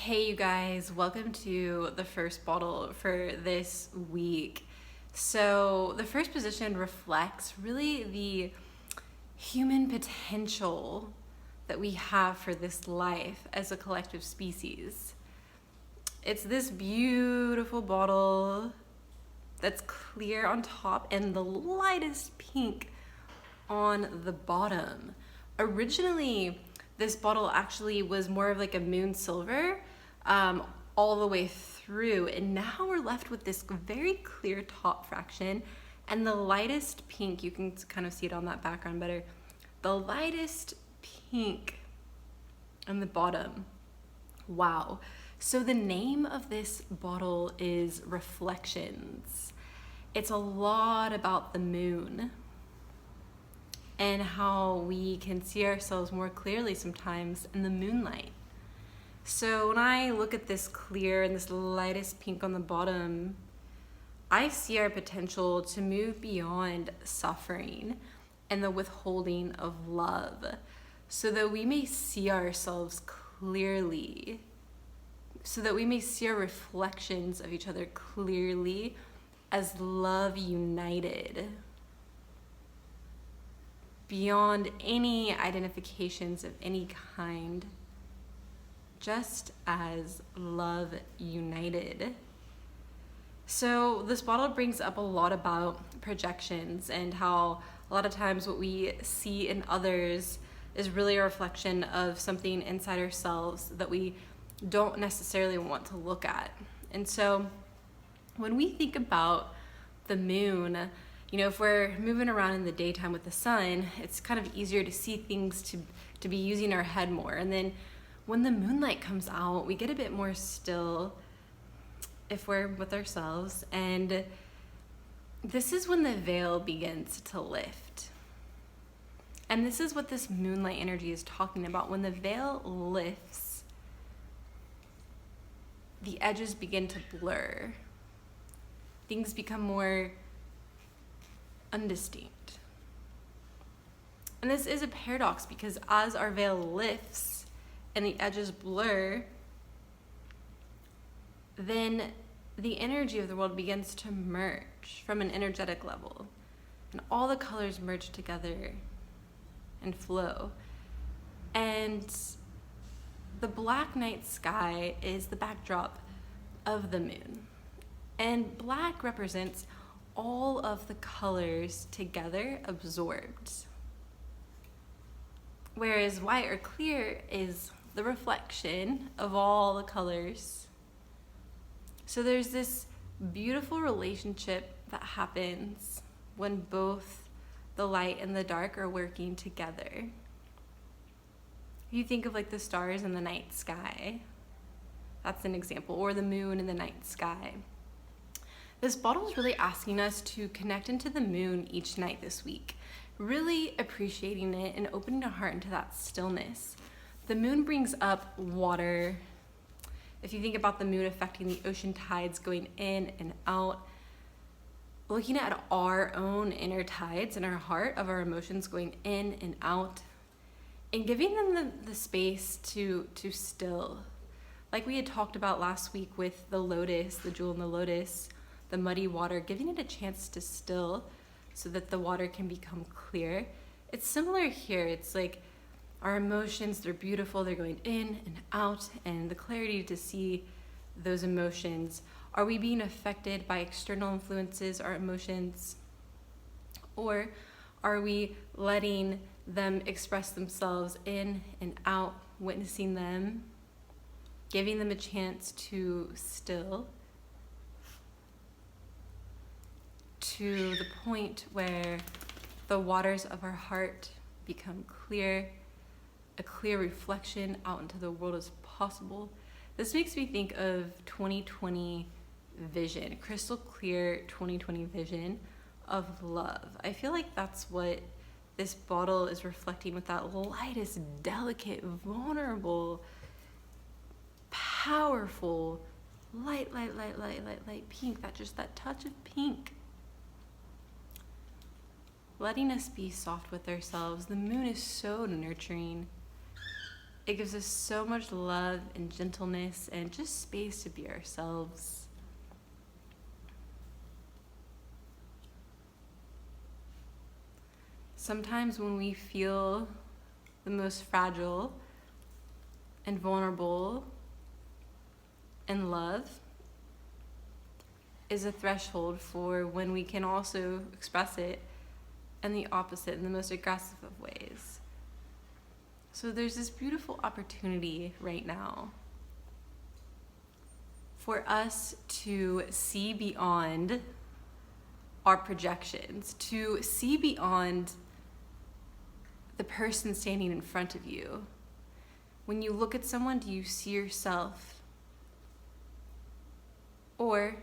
Hey, you guys, welcome to the first bottle for this week. So, the first position reflects really the human potential that we have for this life as a collective species. It's this beautiful bottle that's clear on top and the lightest pink on the bottom. Originally, this bottle actually was more of like a moon silver all the way through, and now we're left with this very clear top fraction and the lightest pink. You can kind of see it on that background better. The lightest pink on the bottom. Wow. So the name of this bottle is Reflections. It's a lot about the moon and how we can see ourselves more clearly sometimes in the moonlight. So when I look at this clear and this lightest pink on the bottom, I see our potential to move beyond suffering and the withholding of love so that we may see ourselves clearly, so that we may see our reflections of each other clearly as love united, beyond any identifications of any kind, just as love united. So this bottle brings up a lot about projections and how a lot of times what we see in others is really a reflection of something inside ourselves that we don't necessarily want to look at. And so when we think about the moon, you know, if we're moving around in the daytime with the sun, it's kind of easier to see things, to be using our head more. And then when the moonlight comes out, we get a bit more still if we're with ourselves. And this is when the veil begins to lift. And this is what this moonlight energy is talking about. When the veil lifts, the edges begin to blur. Things become more undistinct. And this is a paradox because as our veil lifts and the edges blur, then the energy of the world begins to merge from an energetic level. And all the colors merge together and flow. And the black night sky is the backdrop of the moon. And black represents all of the colors together absorbed. Whereas white or clear is the reflection of all the colors. So there's this beautiful relationship that happens when both the light and the dark are working together. You think of like the stars in the night sky. That's an example. Or the moon in the night sky. This bottle is really asking us to connect into the moon each night this week, really appreciating it and opening our heart into that stillness. The moon brings up water. If you think about the moon affecting the ocean tides going in and out, looking at our own inner tides in our heart of our emotions going in and out, and giving them the space to still. Like we had talked about last week with the lotus, the jewel in the lotus, the muddy water, giving it a chance to still so that the water can become clear. It's similar here. It's like our emotions, they're beautiful, they're going in and out, and the clarity to see those emotions. Are we being affected by external influences, our emotions? Or are we letting them express themselves in and out, witnessing them, giving them a chance to still, to the point where the waters of our heart become clear, a clear reflection out into the world as possible. This makes me think of 2020 vision, crystal clear 2020 vision of love. I feel like that's what this bottle is reflecting with that lightest, delicate, vulnerable, powerful, light pink, that touch of pink. Letting us be soft with ourselves. The moon is so nurturing. It gives us so much love and gentleness and just space to be ourselves. Sometimes when we feel the most fragile and vulnerable, and love is a threshold for when we can also express it and the opposite in the most aggressive of ways. So there's this beautiful opportunity right now for us to see beyond our projections, to see beyond the person standing in front of you. When you look at someone, do you see yourself? Or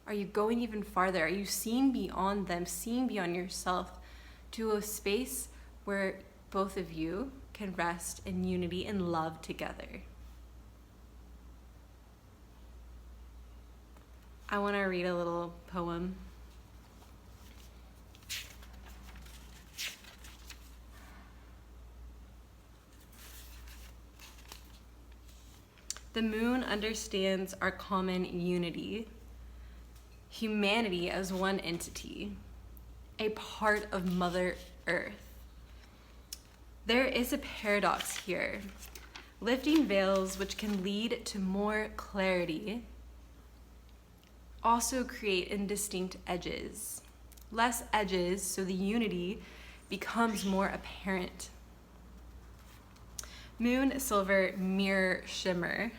are you going even farther? Are you seeing beyond them, seeing beyond yourself to a space where both of you can rest in unity and love together? I want to read a little poem. The moon understands our common unity, humanity as one entity, a part of Mother Earth. There is a paradox here. Lifting veils which can lead to more clarity also create indistinct edges. Less edges, so the unity becomes more apparent. Moon, silver, mirror, shimmer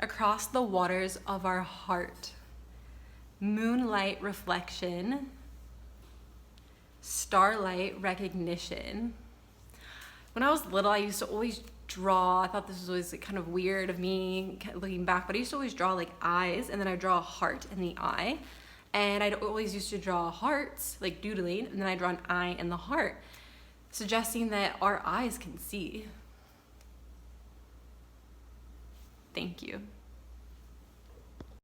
across the waters of our heart. Moonlight, reflection. Starlight, recognition. When I was little, I used to always draw. I thought this was always kind of weird of me looking back, but I used to always draw like eyes, and then I'd draw a heart in the eye. And I'd always used to draw hearts, like doodling, and then I'd draw an eye in the heart, suggesting that our eyes can see. Thank you.